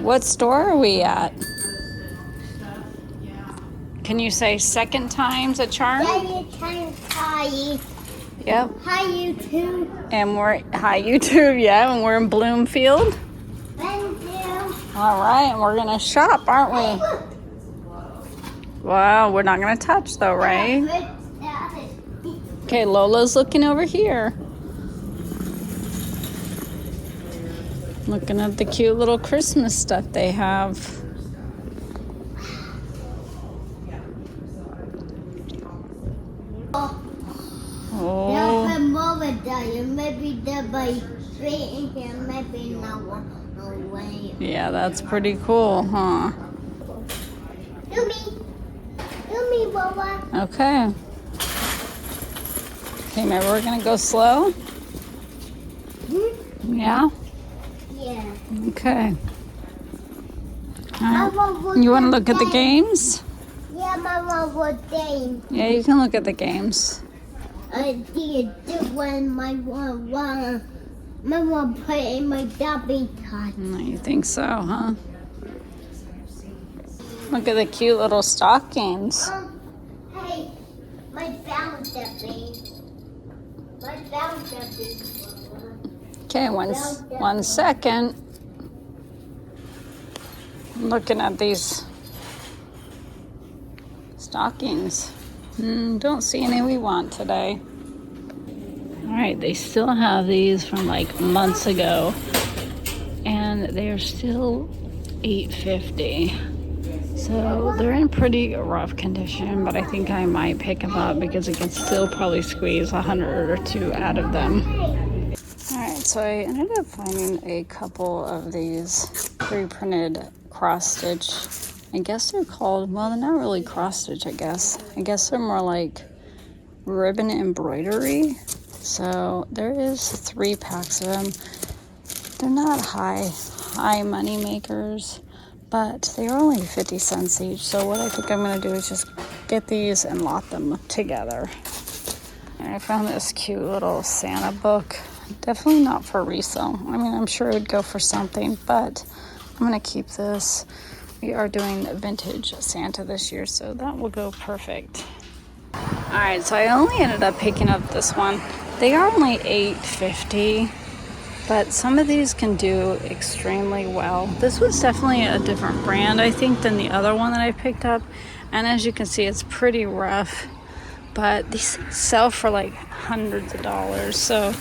What store are we at? Can you say second time's a charm? Second time's hi. Yep. Hi, YouTube. And we're, hi YouTube, yeah, and we're in Bloomfield. Thank you. All right, and we're gonna shop, aren't we? Wow, we're not gonna touch though, right? Okay, Lola's looking over here. Looking at the cute little Christmas stuff they have. Oh. Maybe they'll be straight in here, maybe not one away. Yeah, that's pretty cool, huh? Do me, Baba. Okay. Okay, maybe we're gonna go slow? Yeah? Yeah. Okay. You want to look at the games? Yeah, Mama, what game? Yeah, you can look at the games. I did when my Mama put in my dubby tot. You think so, huh? Look at the cute little stockings. Hey, my bound dubby. My bound dubby. Okay, one second. I'm looking at these stockings. Don't see any we want today. All right, they still have these from like months ago, and they are still $8.50. So they're in pretty rough condition, but I think I might pick them up because it can still probably squeeze 100 or two out of them. All right, so I ended up finding a couple of these pre-printed cross-stitch. I guess they're called, well, they're not really cross-stitch, I guess. I guess they're more like ribbon embroidery. So there is 3 packs of them. They're not high money makers, but they are only 50 cents each. So what I think I'm gonna do is just get these and lot them together. And I found this cute little Santa book. Definitely not for resale. I mean, I'm sure it would go for something, but I'm gonna keep this. We are doing vintage Santa this year, so that will go perfect. All right, so I only ended up picking up this one. They are only $8.50, but some of these can do extremely well. This was definitely a different brand, I think, than the other one that I picked up. And as you can see, it's pretty rough, but these sell for like hundreds of dollars. So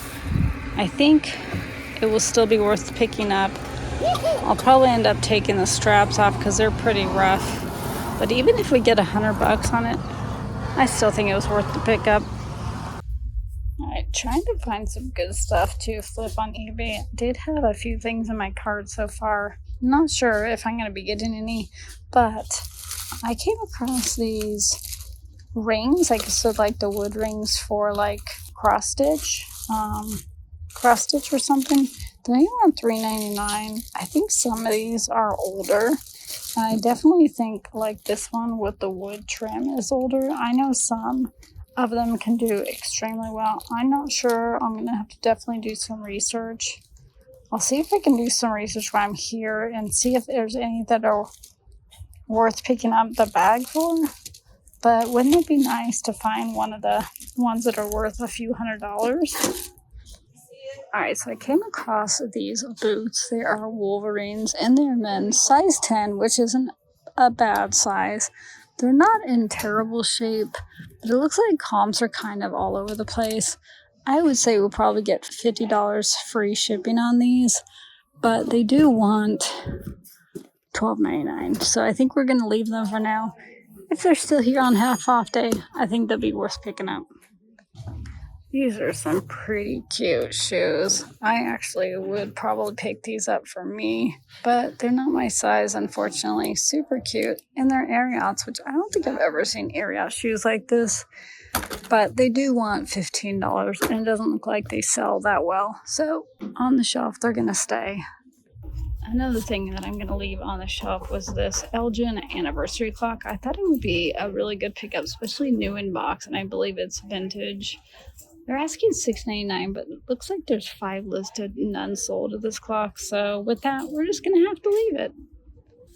I think it will still be worth picking up. I'll probably end up taking the straps off because they're pretty rough. But even if we get $100 on it, I still think it was worth the pickup. Alright, trying to find some good stuff to flip on eBay. I did have a few things in my cart so far. I'm not sure if I'm going to be getting any, but I came across these rings, I guess like the wood rings for like cross stitch or something. They're around $3.99. I think some of these are older. And I definitely think like this one with the wood trim is older. I know some of them can do extremely well. I'm not sure. I'm going to have to definitely do some research. I'll see if I can do some research while I'm here and see if there's any that are worth picking up the bag for. But wouldn't it be nice to find one of the ones that are worth a few $100s? Alright, so I came across these boots. They are Wolverines, and they're men's size 10, which isn't a bad size. They're not in terrible shape, but it looks like comps are kind of all over the place. I would say we'll probably get $50 free shipping on these, but they do want $12.99. So I think we're going to leave them for now. If they're still here on half off day, I think they'll be worth picking up. These are some pretty cute shoes. I actually would probably pick these up for me, but they're not my size, unfortunately. Super cute. And they're Ariats, which I don't think I've ever seen Ariat shoes like this, but they do want $15, and it doesn't look like they sell that well. So on the shelf, they're going to stay. Another thing that I'm going to leave on the shelf was this Elgin anniversary clock. I thought it would be a really good pickup, especially new in box, and I believe it's vintage. They're asking $6.99, but it looks like there's 5 listed, none sold of this clock. So with that, we're just going to have to leave it.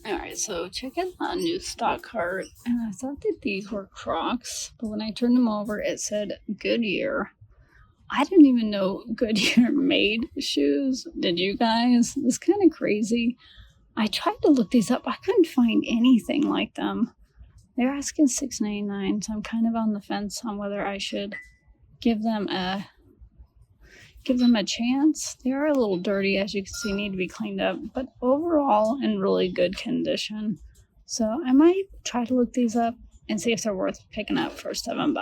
Alright, so check out a new stock cart, and I thought that these were Crocs, but when I turned them over, it said Goodyear. I didn't even know Goodyear made shoes. Did you guys? It's kind of crazy. I tried to look these up. I couldn't find anything like them. They're asking $6.99, so I'm kind of on the fence on whether I should give them a chance. They are a little dirty, as you can see, need to be cleaned up, but overall in really good condition. So I might try to look these up and see if they're worth picking up for $7.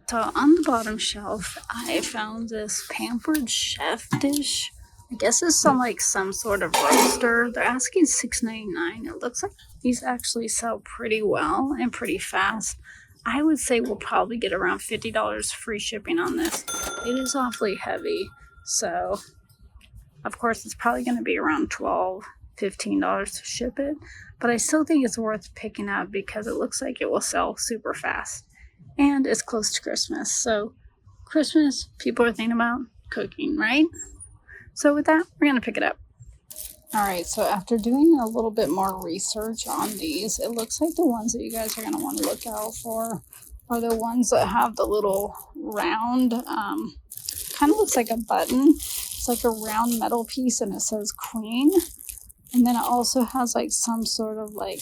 So on the bottom shelf, I found this pampered chef dish. I guess it's some sort of roaster. They're asking $6.99. It looks like these actually sell pretty well and pretty fast. I would say we'll probably get around $50 free shipping on this. It is awfully heavy, so of course it's probably going to be around $12, $15 to ship it, but I still think it's worth picking up because it looks like it will sell super fast. And it's close to Christmas, so Christmas, people are thinking about cooking, right? So with that, we're going to pick it up. Alright, so after doing a little bit more research on these, it looks like the ones that you guys are going to want to look out for are the ones that have the little round, kind of looks like a button. It's like a round metal piece and it says Queen. And then it also has like some sort of like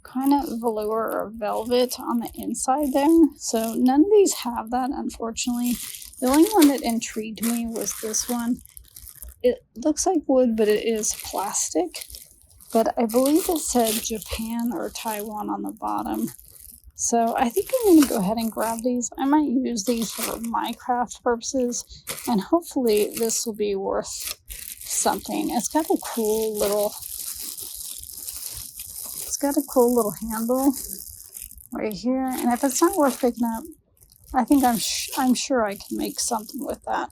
kind of velour or velvet on the inside there. So none of these have that, unfortunately. The only one that intrigued me was this one. It looks like wood, but it is plastic. But I believe it said Japan or Taiwan on the bottom. So I think I'm going to go ahead and grab these. I might use these for my craft purposes. And hopefully this will be worth something. It's got a cool little handle right here. And if it's not worth picking up, I think I'm sure I can make something with that.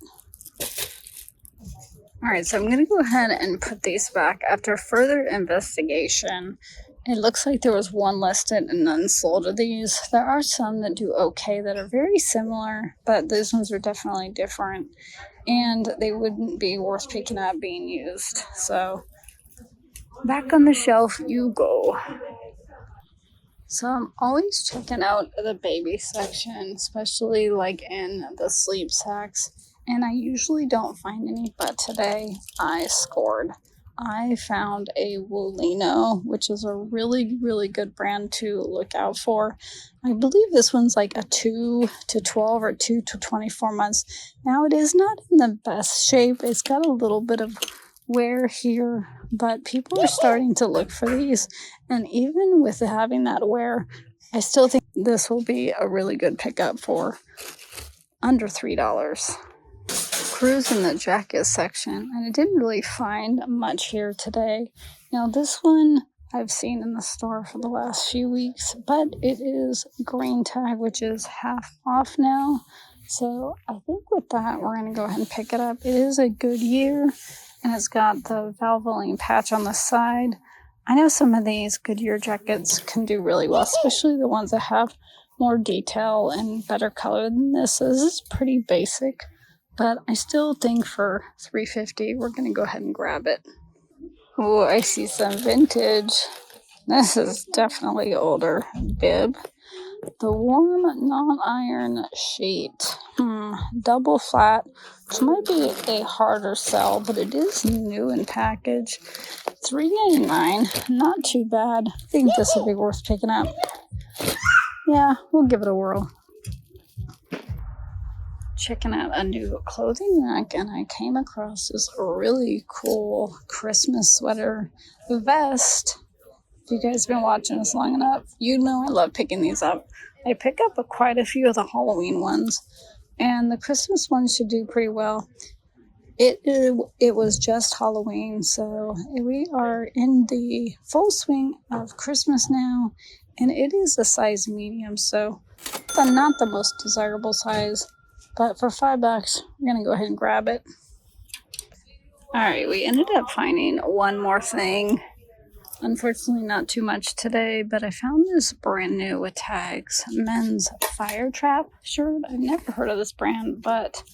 Alright, so I'm going to go ahead and put these back. After further investigation, it looks like there was one listed and none sold of these. There are some that do okay that are very similar, but these ones are definitely different. And they wouldn't be worth picking up being used. So, back on the shelf you go. So I'm always checking out the baby section, especially like in the sleep sacks. And I usually don't find any, but today I scored. I found a Woolino, which is a really, really good brand to look out for. I believe this one's like a 2 to 12 or 2 to 24 months. Now it is not in the best shape. It's got a little bit of wear here, but people are starting to look for these. And even with having that wear, I still think this will be a really good pickup for under $3. Cruising the jacket section, and I didn't really find much here today. Now this one I've seen in the store for the last few weeks, but it is green tag, which is half off now. So I think with that, we're going to go ahead and pick it up. It is a Goodyear, and it's got the Valvoline patch on the side. I know some of these Goodyear jackets can do really well, especially the ones that have more detail and better color than this. So this is pretty basic. But I still think for $3.50, we're going to go ahead and grab it. Oh, I see some vintage. This is definitely older. Bib. The warm non-iron sheet. Double flat. Which might be a harder sell, but it is new in package. $3.99. Not too bad. I think this would be worth picking up. Yeah, we'll give it a whirl. Checking out a new clothing rack, and I came across this really cool Christmas sweater vest. If you guys have been watching us long enough, you know I love picking these up. I pick up quite a few of the Halloween ones, and the Christmas ones should do pretty well. It was just Halloween, so we are in the full swing of Christmas now, and it is a size medium, so not the most desirable size. But for $5, we're going to go ahead and grab it. Alright, we ended up finding one more thing. Unfortunately, not too much today, but I found this brand new with tags. Men's Fire Trap shirt. I've never heard of this brand, but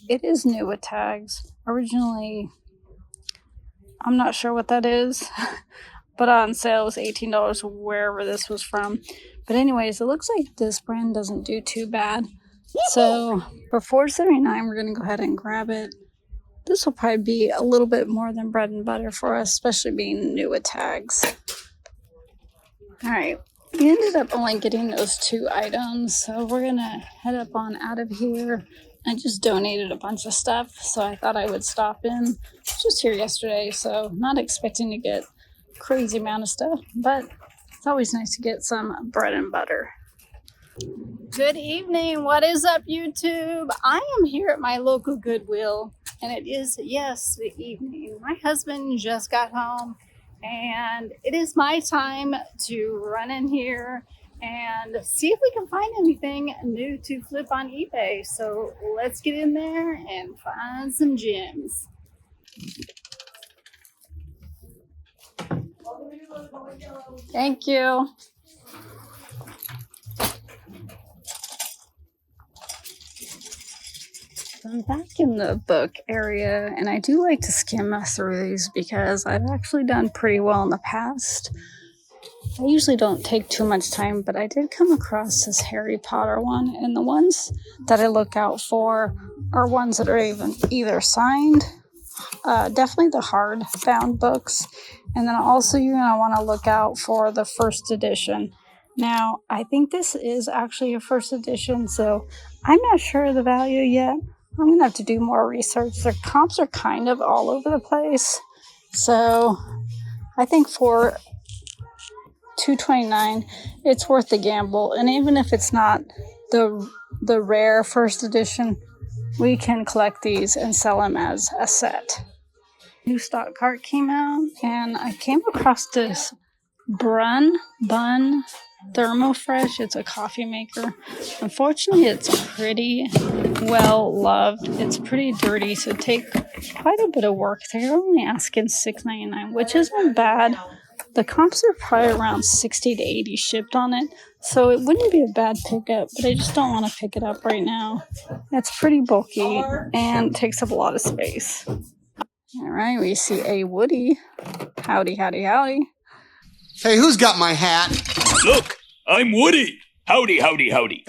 it is new with tags. Originally I'm not sure what that is. But on sale it was $18 wherever this was from. But anyways, it looks like this brand doesn't do too bad. So for $4.79, we're going to go ahead and grab it. This will probably be a little bit more than bread and butter for us, especially being new with tags. All right, we ended up only getting those 2 items, so we're going to head up on out of here. I just donated a bunch of stuff, so I thought I would stop in. Just here yesterday, so not expecting to get crazy amount of stuff, but it's always nice to get some bread and butter. Good evening. What is up, YouTube? I am here at my local Goodwill, and it is, yes, the evening. My husband just got home, and it is my time to run in here and see if we can find anything new to flip on eBay. So let's get in there and find some gems. Thank you. I'm back in the book area, and I do like to skim through these because I've actually done pretty well in the past. I usually don't take too much time, but I did come across this Harry Potter one, and the ones that I look out for are ones that are either signed, definitely the hardbound books, and then also you're going to want to look out for the first edition. Now, I think this is actually a first edition, so I'm not sure of the value yet. I'm going to have to do more research. Their comps are kind of all over the place. So I think for $2.29, it's worth the gamble. And even if it's not the rare first edition, we can collect these and sell them as a set. New stock cart came out, and I came across this Bun Thermofresh. It's a coffee maker. Unfortunately, it's pretty well loved. It's pretty dirty, so take quite a bit of work. They're only asking $6.99, which isn't bad. The comps are probably around $60 to $80 shipped on it, so it wouldn't be a bad pickup, but I just don't want to pick it up right now. It's pretty bulky and takes up a lot of space. All right, we see a Woody. Howdy, howdy, howdy. Hey, who's got my hat? Look, I'm Woody. Howdy, howdy, howdy.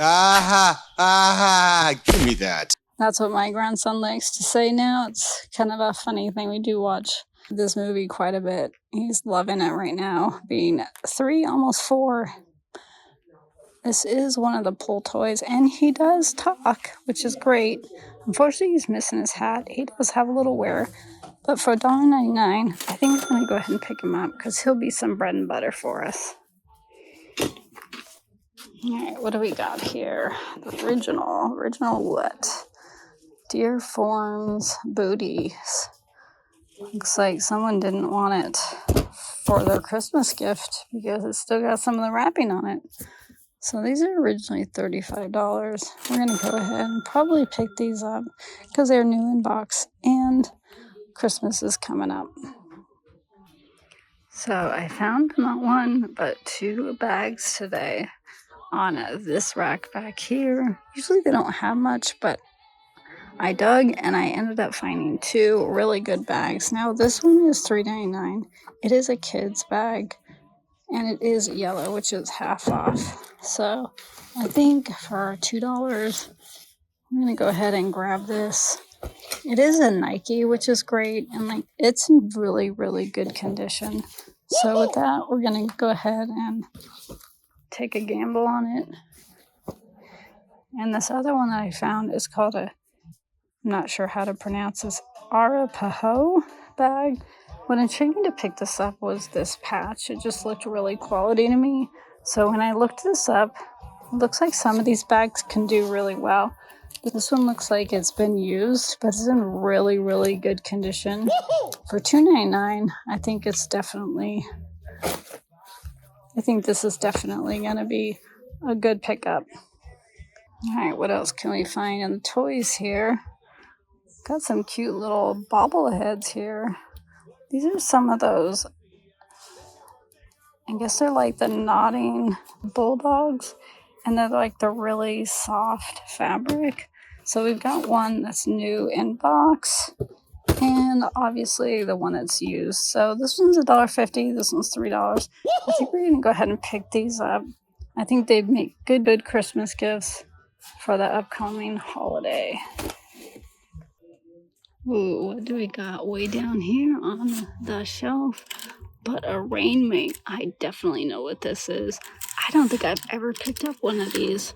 Give me that. That's what my grandson likes to say now. It's kind of a funny thing. We do watch this movie quite a bit. He's loving it right now, being 3, almost 4. This is one of the pull toys, and he does talk, which is great. Unfortunately, he's missing his hat. He does have a little wear, but for $1.99, I think we're going to go ahead and pick him up because he'll be some bread and butter for us. All right, what do we got here? The original what? Deer Forms booties. Looks like someone didn't want it for their Christmas gift because it's still got some of the wrapping on it. So these are originally $35. We're going to go ahead and probably pick these up because they're new in box and Christmas is coming up. So I found not 1, but 2 bags today on this rack back here. Usually they don't have much, but I dug and I ended up finding 2 really good bags. Now this one is $3.99. It is a kid's bag and it is yellow, which is half off. So I think for $2, I'm going to go ahead and grab this. It is a Nike, which is great, and it's in really, really good condition. So with that, we're going to go ahead and take a gamble on it. And this other one that I found is called I'm not sure how to pronounce this, Arapaho bag. What intrigued me to pick this up was this patch. It just looked really quality to me. So when I looked this up, it looks like some of these bags can do really well. This one looks like it's been used, but it's in really, really good condition. For $2.99, I think this is definitely going to be a good pickup. All right, what else can we find in the toys here? Got some cute little bobbleheads here. These are some of those. I guess they're like the nodding bulldogs, and they're like the really soft fabric. So we've got one that's new in box, and obviously the one that's used. So this one's $1.50, this one's $3. I think we're gonna go ahead and pick these up. I think they'd make good Christmas gifts for the upcoming holiday. Ooh, what do we got way down here on the shelf? But a rain mate. I definitely know what this is. I don't think I've ever picked up one of these.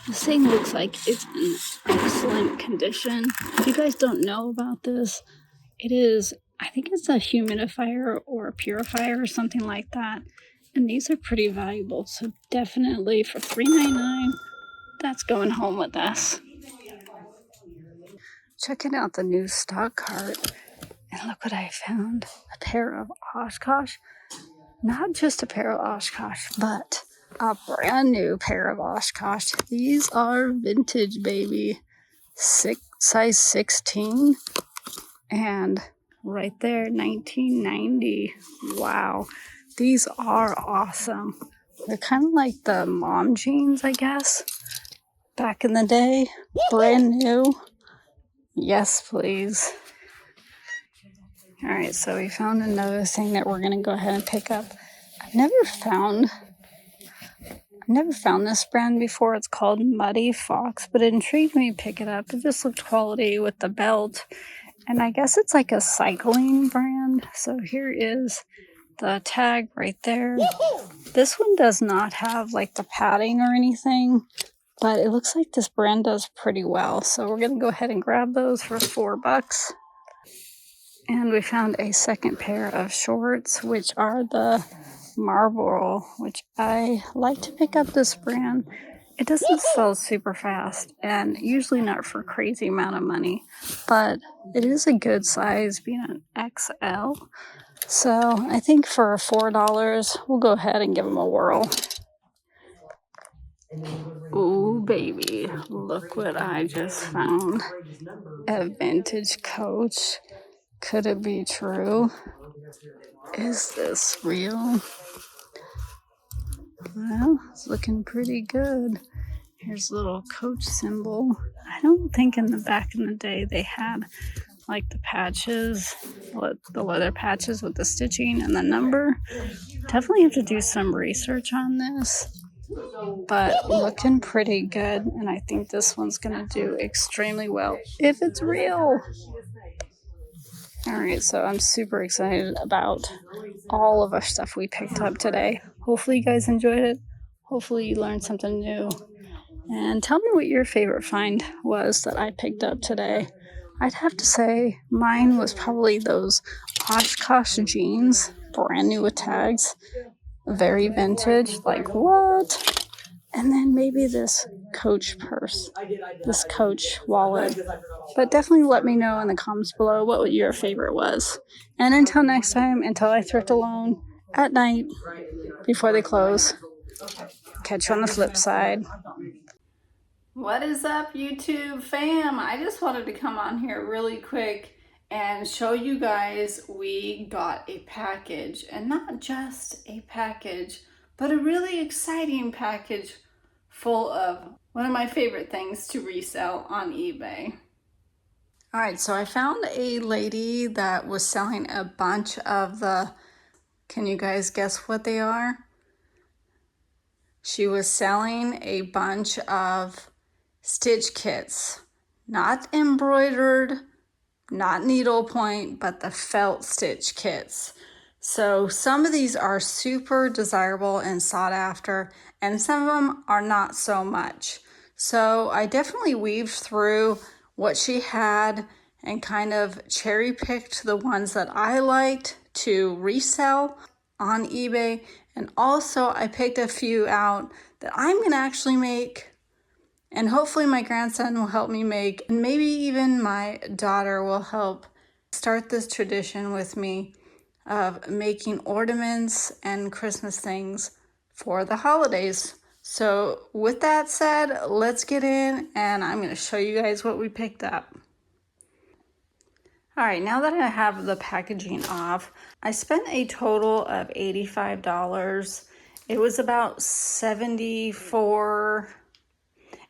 This thing looks like it's in excellent condition. If you guys don't know about this, it is, I think it's a humidifier or a purifier or something like that. And these are pretty valuable. So definitely for $3.99, that's going home with us. Checking out the new stock cart. And look what I found. A pair of Oshkosh. Not just a pair of Oshkosh, but a brand new pair of Oshkosh. These are vintage, baby. Size 16. And right there, 1990. Wow. These are awesome. They're kind of like the mom jeans, I guess. Back in the day. Brand new. Yes, please. All right, so we found another thing that we're gonna go ahead and pick up. I've never found this brand before. It's called Muddy Fox, but it intrigued me to pick it up. It just looked quality with the belt, and I guess it's like a cycling brand. So here is the tag right there. This one does not have like the padding or anything, but it looks like this brand does pretty well. So we're gonna go ahead and grab those for $4. And we found a second pair of shorts, which are the Marlboro, which I like to pick up this brand. It doesn't sell super fast and usually not for a crazy amount of money, but it is a good size being an XL. So I think for $4, we'll go ahead and give them a whirl. Ooh, baby, look what I just found. A vintage Coach. Could it be true? Is this real? Well, it's looking pretty good. Here's a little Coach symbol. I don't think in the day they had like the patches, the leather patches with the stitching and the number. Definitely have to do some research on this, but looking pretty good. And I think this one's gonna do extremely well if it's real. Alright, so I'm super excited about all of our stuff we picked up today. Hopefully you guys enjoyed it. Hopefully you learned something new. And tell me what your favorite find was that I picked up today. I'd have to say mine was probably those Oshkosh jeans, brand new with tags. Very vintage, like what? And then maybe this Coach purse, this Coach wallet. But definitely let me know in the comments below what your favorite was. And until next time, until I thrift alone at night before they close, catch you on the flip side. What is up, YouTube fam? I just wanted to come on here really quick and show you guys we got a package, and not just a package, but a really exciting package full of one of my favorite things to resell on eBay. All right, so I found a lady that was selling a bunch of the, can you guys guess what they are? She was selling a bunch of stitch kits, not embroidered, not needlepoint, but the felt stitch kits. So some of these are super desirable and sought after, and some of them are not so much. So I definitely weaved through what she had and kind of cherry picked the ones that I liked to resell on eBay. And also I picked a few out that I'm gonna actually make, and hopefully my grandson will help me make, and maybe even my daughter will help start this tradition with me of making ornaments and Christmas things for the holidays. So with that said, let's get in and I'm going to show you guys what we picked up. All right, now that I have the packaging off, I spent a total of $85. It was about 74.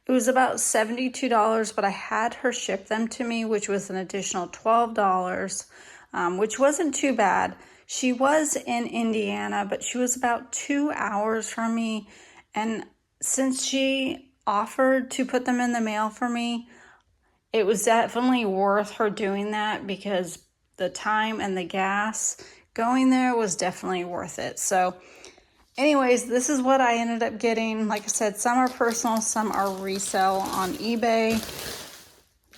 It was about $72, but I had her ship them to me, which was an additional $12, which wasn't too bad. She was in Indiana, but she was about 2 hours from me. And since she offered to put them in the mail for me, it was definitely worth her doing that because the time and the gas going there was definitely worth it. So anyways, this is what I ended up getting. Like I said, some are personal, some are resell on eBay.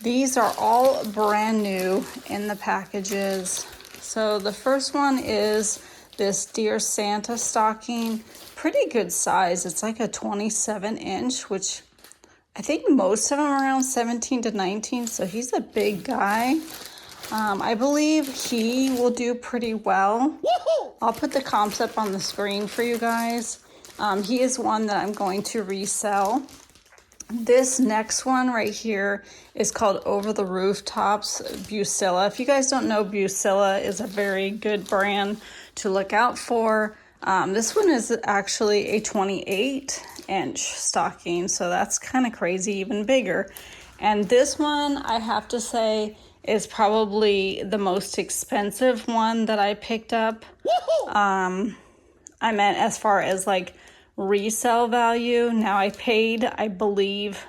These are all brand new in the packages. So the first one is this Dear Santa stocking. Pretty good size. It's like a 27-inch, which I think most of them are around 17 to 19. So he's a big guy. I believe he will do pretty well. I'll put the comps up on the screen for you guys. He is one that I'm going to resell. This next one right here is called Over the Rooftops Busilla. If you guys don't know, Busilla is a very good brand to look out for. This one is actually a 28-inch stocking, so that's kind of crazy, even bigger. And this one, I have to say, is probably the most expensive one that I picked up. I meant as far as like resale value. Now I paid, I believe,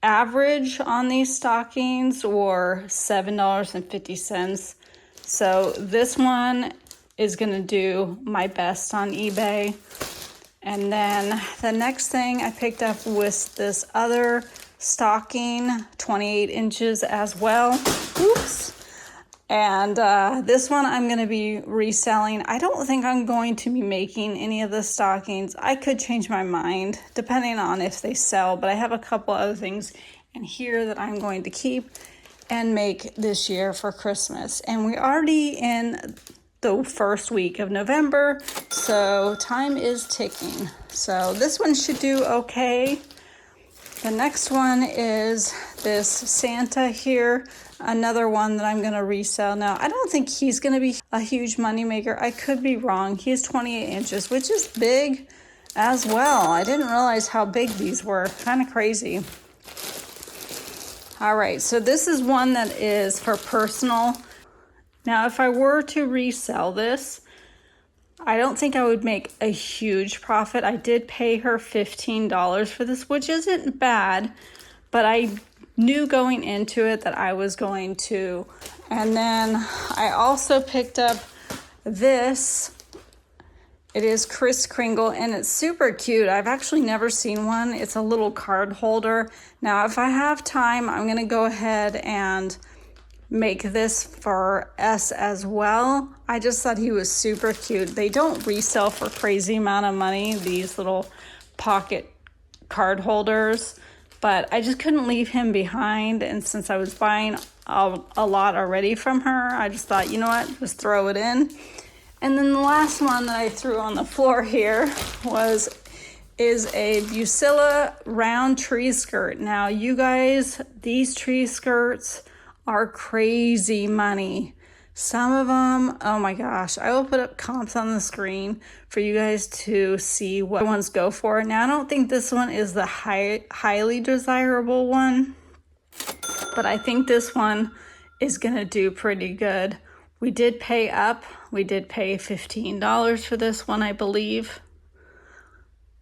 average on these stockings or $7.50. So this one is gonna do my best on eBay. And then the next thing I picked up was this other stocking, 28 inches as well. Oops. And this one I'm going to be reselling. I don't think I'm going to be making any of the stockings. I could change my mind depending on if they sell, but I have a couple other things in here that I'm going to keep and make this year for Christmas. And we're already in the first week of November, so time is ticking. So this one should do okay. The next one is this Santa here, another one that I'm going to resell. Now, I don't think he's going to be a huge moneymaker. I could be wrong. He's 28 inches, which is big as well. I didn't realize how big these were. Kind of crazy. All right, so this is one that is for personal. Now, if I were to resell this, I don't think I would make a huge profit. I did pay her $15 for this, which isn't bad, but I knew going into it that I was going to. And then I also picked up this. It is Kris Kringle, and it's super cute. I've actually never seen one. It's a little card holder. Now, if I have time, I'm going to go ahead and make this for us as well. I just thought he was super cute. They don't resell for crazy amount of money, these little pocket card holders, but I just couldn't leave him behind. And since I was buying a lot already from her, I just thought, you know what, just throw it in. And then the last one that I threw on the floor here is a Busilla round tree skirt. Now, you guys, these tree skirts are crazy money. Some of them, oh my gosh, I will put up comps on the screen for you guys to see what ones go for. Now, I don't think this one is the highly desirable one, but I think this one is gonna do pretty good. We did pay up. We did pay $15 for this one, I believe.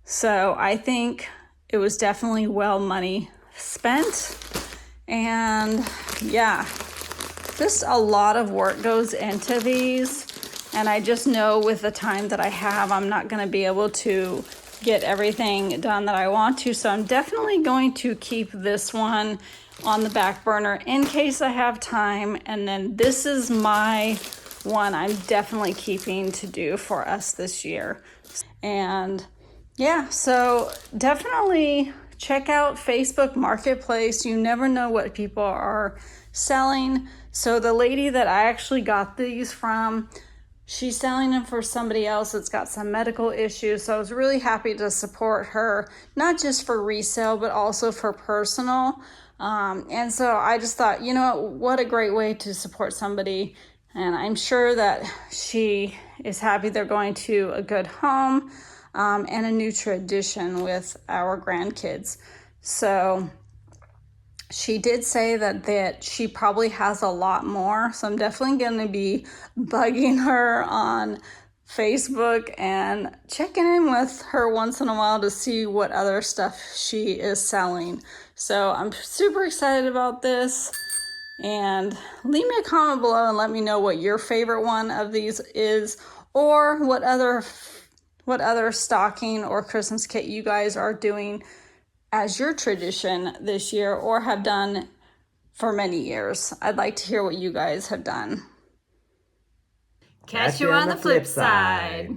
So I think it was definitely well money spent. And yeah, just a lot of work goes into these. And I just know with the time that I have, I'm not going to be able to get everything done that I want to. So I'm definitely going to keep this one on the back burner in case I have time. And then this is my one I'm definitely keeping to do for us this year. And yeah, so definitely check out Facebook Marketplace. You never know what people are selling. So the lady that I actually got these from, she's selling them for somebody else that's got some medical issues. So I was really happy to support her, not just for resale, but also for personal. And so I just thought, you know, what a great way to support somebody. And I'm sure that she is happy they're going to a good home. And a new tradition with our grandkids. So she did say that she probably has a lot more. So I'm definitely going to be bugging her on Facebook and checking in with her once in a while to see what other stuff she is selling. So I'm super excited about this. And leave me a comment below and let me know what your favorite one of these is, or what other stocking or Christmas kit you guys are doing as your tradition this year or have done for many years. I'd like to hear what you guys have done. Catch you on the flip side.